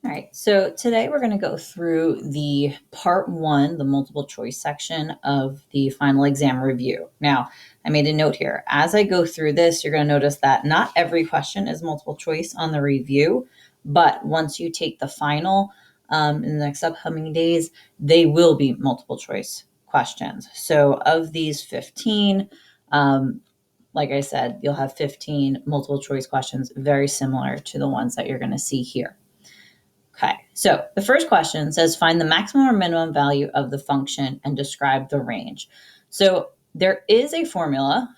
All right, so today we're going to go through the part one, the multiple choice section of the final exam review. Now, I made a note here. As I go through this, you're going to notice that not every question is multiple choice on the review, but once you take the final in the next upcoming days, they will be multiple choice questions. So of these 15, like I said, you'll have 15 multiple choice questions very similar to the ones that you're going to see here. Okay, so the first question says find the maximum or minimum value of the function and describe the range. So there is a formula.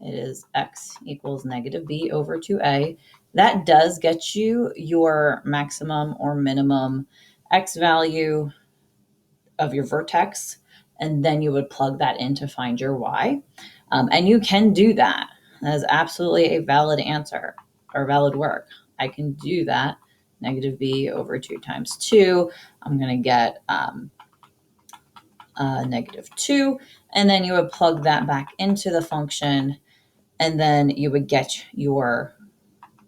It is x equals negative b over 2a. That does get you your maximum or minimum x value of your vertex, and then you would plug that in to find your y. And you can do that. That is absolutely a valid answer or valid work. I can do that. Negative b over 2 times 2. I'm going to get negative 2. And then you would plug that back into the function, and then you would get your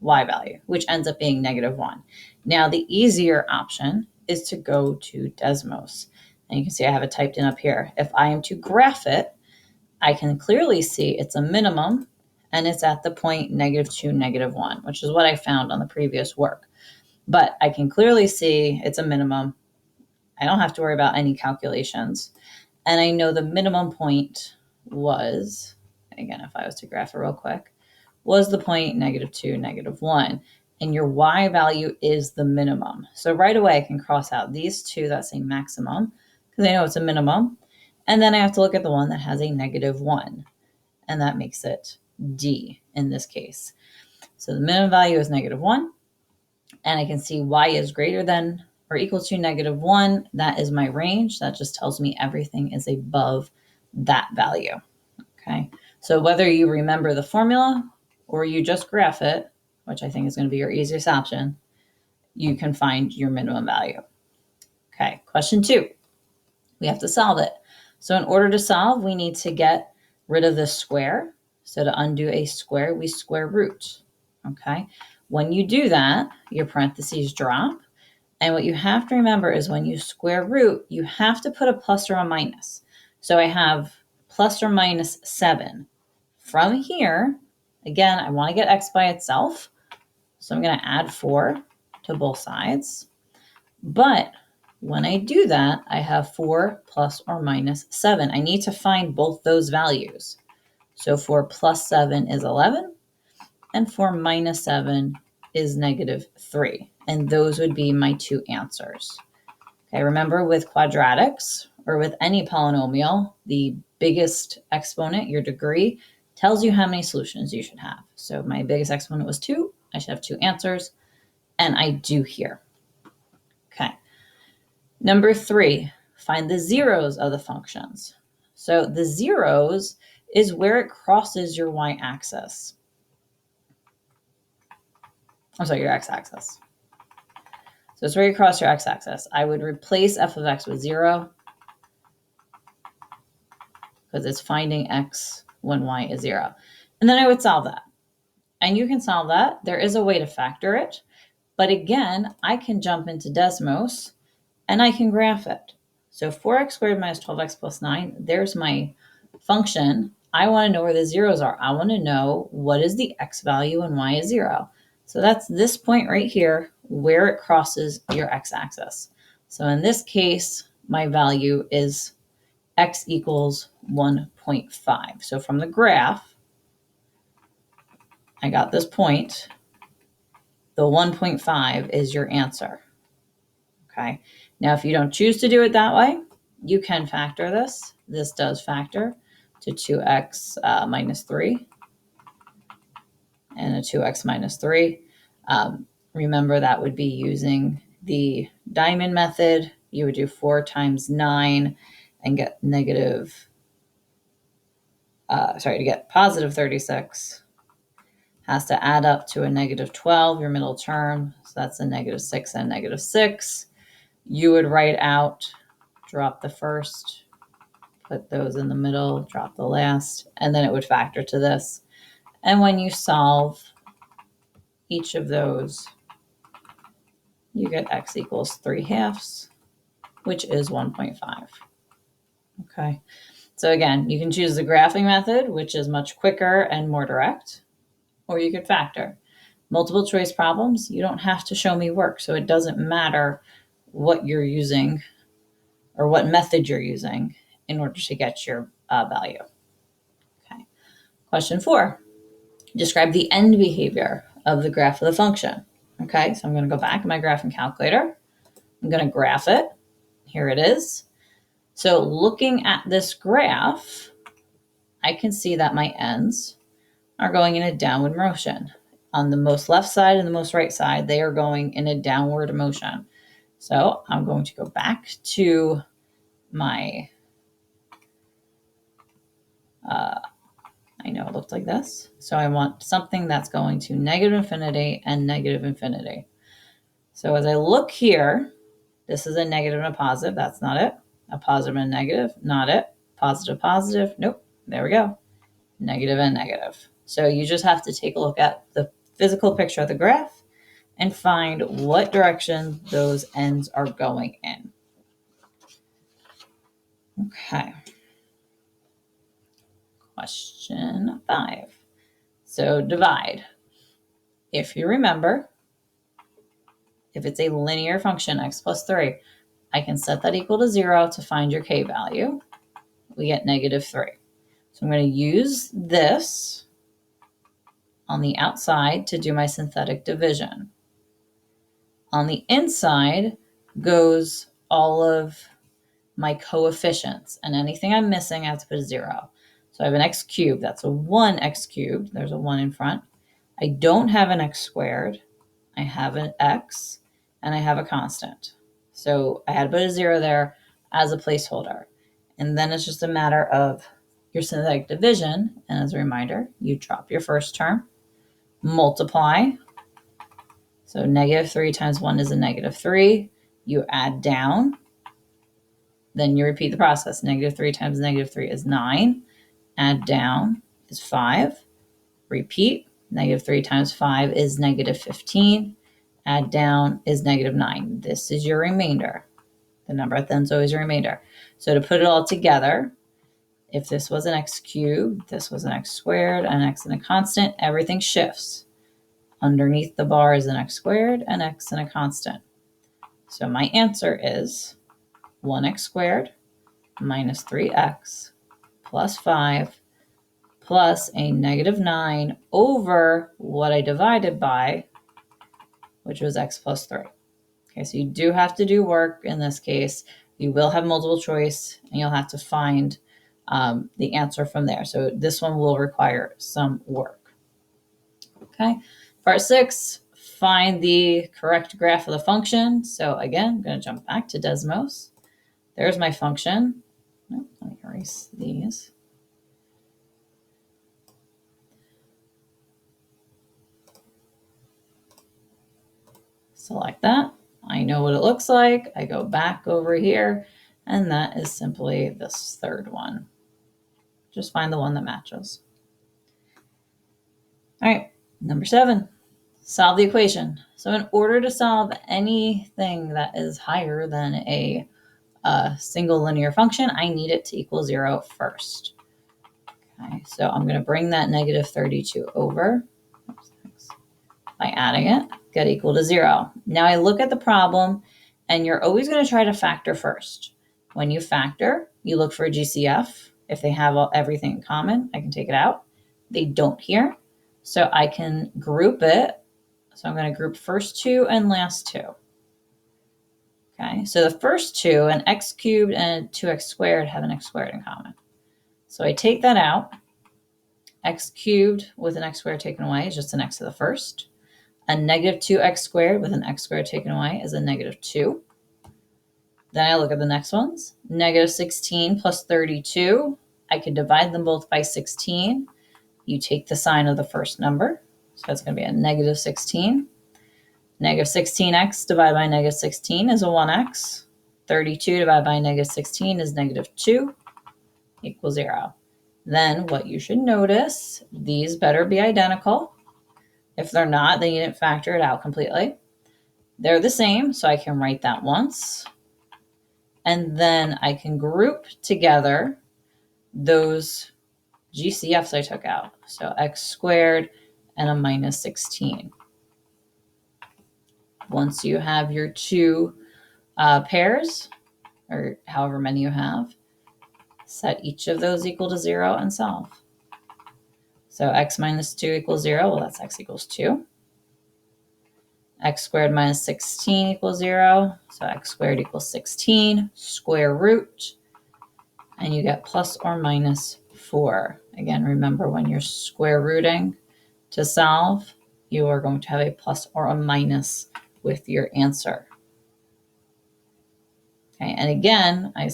y value, which ends up being negative 1. Now, the easier option is to go to Desmos. And you can see I have it typed in up here. If I am to graph it, I can clearly see it's a minimum, and it's at the point negative 2, negative 1, which is what I found on the previous work. But I can clearly see it's a minimum. I don't have to worry about any calculations. And I know the minimum point was, again, if I was to graph it real quick, was the point negative 2, negative 1. And your y value is the minimum. So right away, I can cross out these two that say maximum, because I know it's a minimum. And then I have to look at the one that has a negative 1. And that makes it D in this case. So the minimum value is negative 1. And I can see y is greater than or equal to negative 1. That is my range. That just tells me everything is above that value. Okay. So whether you remember the formula or you just graph it, which I think is going to be your easiest option, you can find your minimum value. Okay. Question 2. We have to solve it. So in order to solve, we need to get rid of the square. So to undo a square, we square root. Okay. When you do that, your parentheses drop. And what you have to remember is when you square root, you have to put a plus or a minus. So I have plus or minus 7. From here, again, I want to get x by itself. So I'm going to add 4 to both sides. But when I do that, I have 4 plus or minus 7. I need to find both those values. So 4 plus 7 is 11, and 4 minus 7 is negative 3. And those would be my two answers. Okay, remember with quadratics or with any polynomial, the biggest exponent, your degree, tells you how many solutions you should have. So my biggest exponent was 2. I should have 2 answers, and I do here. Okay. Number 3, find the zeros of the functions. So the zeros is where it crosses your y-axis. I'm sorry, your x-axis. So it's where you cross your x-axis. I would replace f of x with 0 because it's finding x when y is 0. And then I would solve that. And you can solve that. There is a way to factor it. But again, I can jump into Desmos and I can graph it. So 4x squared minus 12x plus 9, there's my function. I want to know where the zeros are. I want to know what is the x value and y is 0. So that's this point right here where it crosses your x-axis. So in this case, my value is x equals 1.5. So from the graph, I got this point. The 1.5 is your answer. Okay. Now, if you don't choose to do it that way, you can factor this. This does factor to 2x minus 3 and a 2x minus 3. Remember, that would be using the diamond method. You would do 4 times 9 and get to get positive 36. Has to add up to a negative 12, your middle term. So that's a negative 6 and negative 6. You would write out, drop the first, put those in the middle, drop the last, and then it would factor to this. And when you solve each of those, you get x equals 3/2, which is 1.5. Okay. So again, you can choose the graphing method, which is much quicker and more direct, or you could factor. Multiple choice problems, you don't have to show me work. So it doesn't matter what you're using or what method you're using in order to get your value. Okay. Question 4, describe the end behavior of the graph of the function. Okay, so I'm going to go back in my graphing calculator. I'm going to graph it. Here it is. So looking at this graph, I can see that my ends are going in a downward motion. On the most left side and the most right side, they are going in a downward motion. So I'm going to go back to my, I know it looked like this. So I want something that's going to negative infinity and negative infinity. So as I look here, this is a negative and a positive. That's not it. A positive and a negative, not it. Positive, positive. Nope. There we go. Negative and negative. So you just have to take a look at the physical picture of the graph and find what direction those ends are going in. Okay. Question 5. So divide. If you remember, if it's a linear function, x plus 3, I can set that equal to 0 to find your k value. We get negative 3. So I'm going to use this on the outside to do my synthetic division. On the inside goes all of my coefficients, and anything I'm missing, I have to put a 0. So I have an x cubed. That's a 1x cubed. There's a 1 in front. I don't have an x squared. I have an x, and I have a constant. So I had to put a 0 there as a placeholder. And then it's just a matter of your synthetic division. And as a reminder, you drop your first term, multiply. So negative 3 times 1 is a negative 3. You add down. Then you repeat the process. Negative 3 times negative 3 is 9. Add down is 5. Repeat. Negative 3 times 5 is negative 15. Add down is negative 9. This is your remainder. The number at the end is always your remainder. So to put it all together, if this was an x cubed, this was an x squared, an x and a constant, everything shifts. Underneath the bar is an x squared, an x and a constant. So my answer is 1x squared minus 3x plus 5 plus a negative 9 over what I divided by, which was x plus 3. Okay, so you do have to do work in this case. You will have multiple choice, and you'll have to find the answer from there. So this one will require some work. Okay, part 6, find the correct graph of the function. So again, I'm going to jump back to Desmos. There's my function. Oh, let me erase these. Select that. I know what it looks like. I go back over here, and that is simply this third one. Just find the one that matches. All right, number 7, solve the equation. So in order to solve anything that is higher than a single linear function, I need it to equal 0 first. Okay, so I'm going to bring that negative 32 over. By adding it, get equal to 0. Now I look at the problem, and you're always going to try to factor first. When you factor, you look for a GCF. If they have everything in common, I can take it out. They don't here, so I can group it. So I'm going to group first 2 and last 2. Okay, so the first 2, an x cubed and 2x squared, have an x squared in common. So I take that out. X cubed with an x squared taken away is just an x to the first. A negative 2x squared with an x squared taken away is a negative 2. Then I look at the next ones. Negative 16 plus 32. I could divide them both by 16. You take the sign of the first number. So that's going to be a negative 16. Negative 16x divided by negative 16 is a 1x. 32 divided by negative 16 is negative 2 equals 0. Then what you should notice, these better be identical. If they're not, then you didn't factor it out completely. They're the same, so I can write that once. And then I can group together those GCFs I took out. So x squared and a minus 16. Once you have your two pairs, or however many you have, set each of those equal to 0 and solve. So x minus 2 equals 0. Well, that's x equals 2. X squared minus 16 equals 0. So x squared equals 16. Square root. And you get plus or minus 4. Again, remember when you're square rooting to solve, you are going to have a plus or a minus with your answer. Okay, and again, I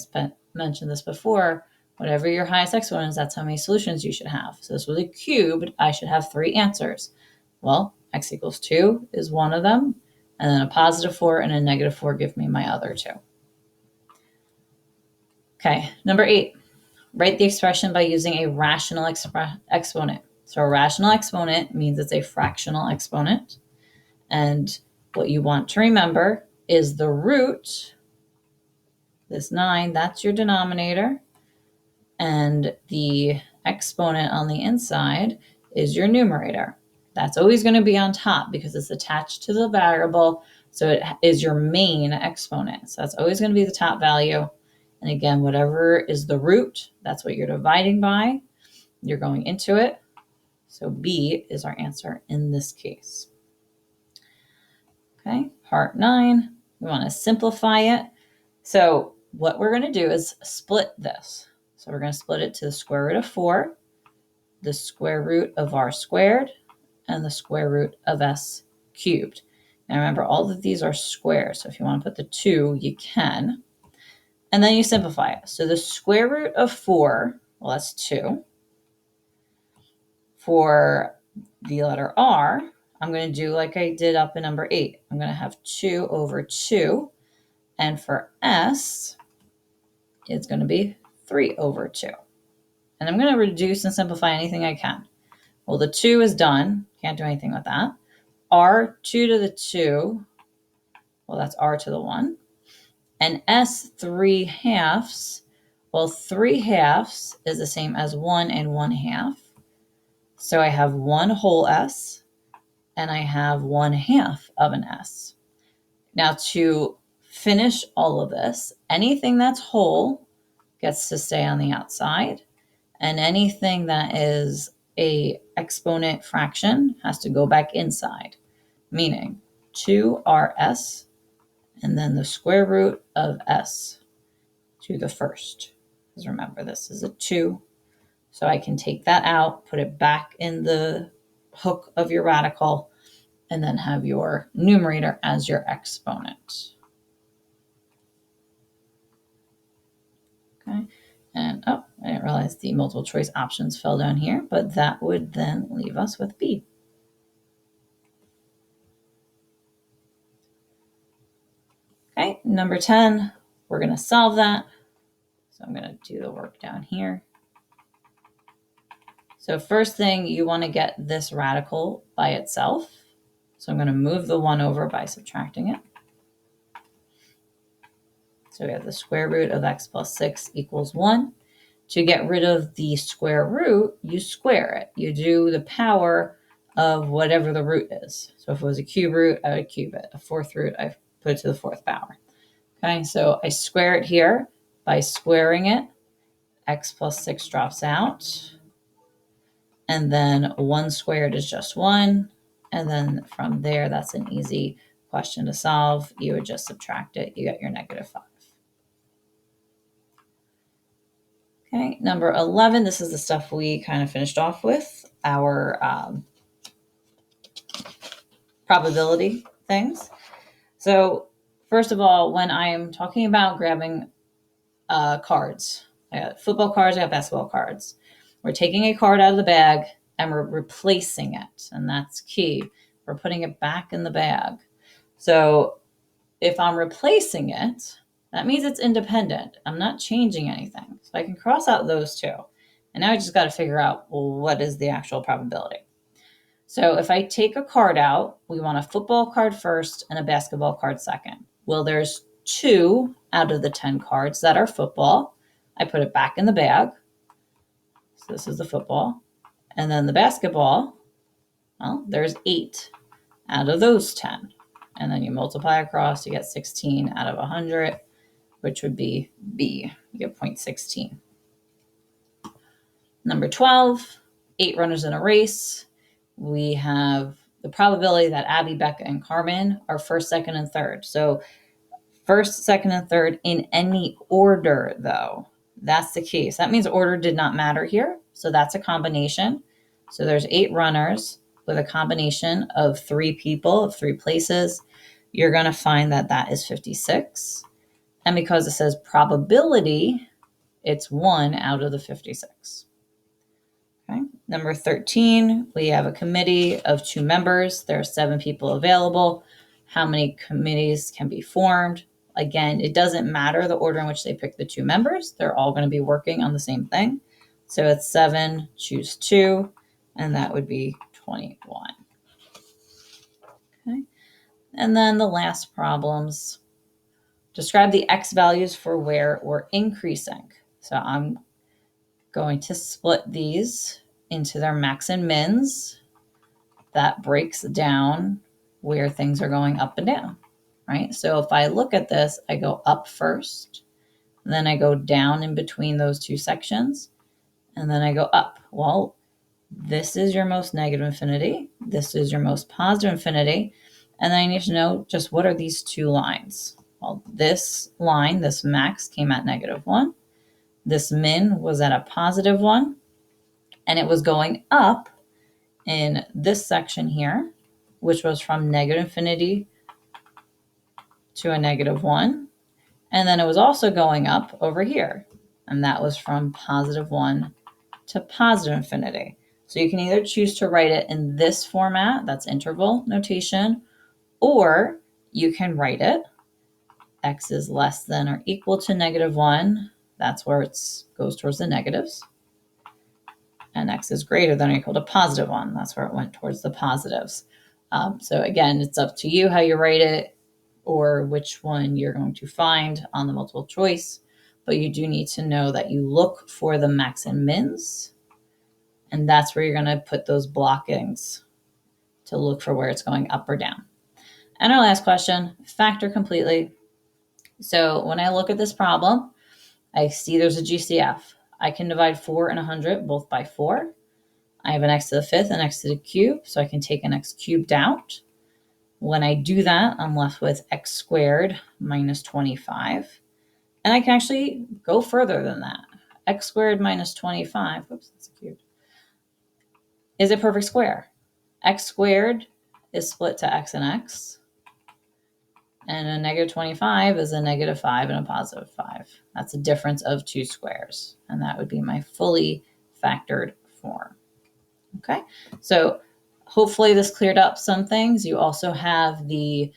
mentioned this before, whatever your highest exponent is, that's how many solutions you should have. So this was a cubed, I should have 3 answers. Well, x equals 2 is one of them, and then a positive 4 and a negative 4 give me my other 2. Okay, number 8, write the expression by using a rational exponent. So a rational exponent means it's a fractional exponent. And what you want to remember is the root, this 9, that's your denominator. And the exponent on the inside is your numerator. That's always going to be on top because it's attached to the variable. So it is your main exponent. So that's always going to be the top value. And again, whatever is the root, that's what you're dividing by. You're going into it. So B is our answer in this case. Okay, part 9, we want to simplify it. So what we're going to do is split this. So we're going to split it to the square root of 4, the square root of r squared, and the square root of s cubed. Now remember, all of these are squares. So if you want to put the 2, you can. And then you simplify it. So the square root of 4, well, that's 2. For the letter r, I'm going to do like I did up in number 8. I'm going to have 2 over 2. And for s, it's going to be 3 over 2. And I'm going to reduce and simplify anything I can. Well, the 2 is done. Can't do anything with that. R, 2 to the 2. Well, that's r to the 1. And s, 3 halves. Well, 3 halves is the same as 1 and 1 half. So I have 1 whole s, and I have 1 half of an s. Now to finish all of this, anything that's whole gets to stay on the outside, and anything that is a exponent fraction has to go back inside, meaning 2rs and then the square root of s to the first. Because remember, this is a 2. So I can take that out, put it back in the hook of your radical, and then have your numerator as your exponent. Okay, and I didn't realize the multiple choice options fell down here, but that would then leave us with B. Okay, number 10, we're going to solve that. So I'm going to do the work down here. So first thing, you want to get this radical by itself. So I'm going to move the 1 over by subtracting it. So we have the square root of x plus 6 equals 1. To get rid of the square root, you square it. You do the power of whatever the root is. So if it was a cube root, I would cube it. A fourth root, I put it to the 4th power. Okay, so I square it here by squaring it. X plus 6 drops out. And then 1 squared is just 1. And then from there, that's an easy question to solve. You would just subtract it. You get your negative 5. Okay, number 11, this is the stuff we kind of finished off with, our probability things. So first of all, when I'm talking about grabbing cards, I got football cards, I got basketball cards. We're taking a card out of the bag and we're replacing it, and that's key. We're putting it back in the bag. So if I'm replacing it, that means it's independent. I'm not changing anything. So I can cross out those two. And now I just got to figure out, well, what is the actual probability? So if I take a card out, we want a football card first and a basketball card second. Well, there's 2 out of the 10 cards that are football. I put it back in the bag. So this is the football. And then the basketball, well, there's 8 out of those 10. And then you multiply across, you get 16 out of 100, which would be B. You get 0.16. Number 12, 8 runners in a race. We have the probability that Abby, Becca, and Carmen are first, second, and third. So first, second, and third in any order, though. That's the key. So that means order did not matter here. So that's a combination. So there's 8 runners with a combination of 3 people, of 3 places. You're going to find that that is 56. And because it says probability, it's 1 out of the 56. Okay. Number 13, we have a committee of 2 members. There are 7 people available. How many committees can be formed? Again, it doesn't matter the order in which they pick the 2 members. They're all going to be working on the same thing. So it's 7, choose 2, and that would be 21. Okay. And then the last problems. Describe the X values for where we're increasing. So I'm going to split these into their max and mins. That breaks down where things are going up and down, right? So if I look at this, I go up first, then I go down in between those 2 sections, and then I go up. Well, this is your most negative infinity. This is your most positive infinity. And then I need to know just what are these 2 lines? Well, this line, this max, came at -1. This min was at a +1, and it was going up in this section here, which was from -infinity to a -1. And then it was also going up over here, and that was from +1 to +infinity. So you can either choose to write it in this format, that's interval notation, or you can write it x is less than or equal to -1. That's where it goes towards the negatives. And x is greater than or equal to +1. That's where it went towards the positives. So again, it's up to you how you write it or which one you're going to find on the multiple choice. But you do need to know that you look for the max and mins. And that's where you're going to put those blockings to look for where it's going up or down. And our last question, factor completely. So when I look at this problem, I see there's a GCF. I can divide 4 and 100 both by 4. I have an x to the 5th and x to the cube, so I can take an x cubed out. When I do that, I'm left with x squared minus 25. And I can actually go further than that. X squared minus 25, oops, that's a cube, is a perfect square. X squared is split to x and x. And a -25 is a -5 and a +5. That's a difference of 2 squares. And that would be my fully factored form. Okay, so hopefully this cleared up some things. You also have the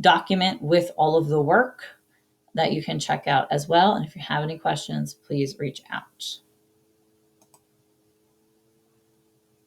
document with all of the work that you can check out as well. And if you have any questions, please reach out.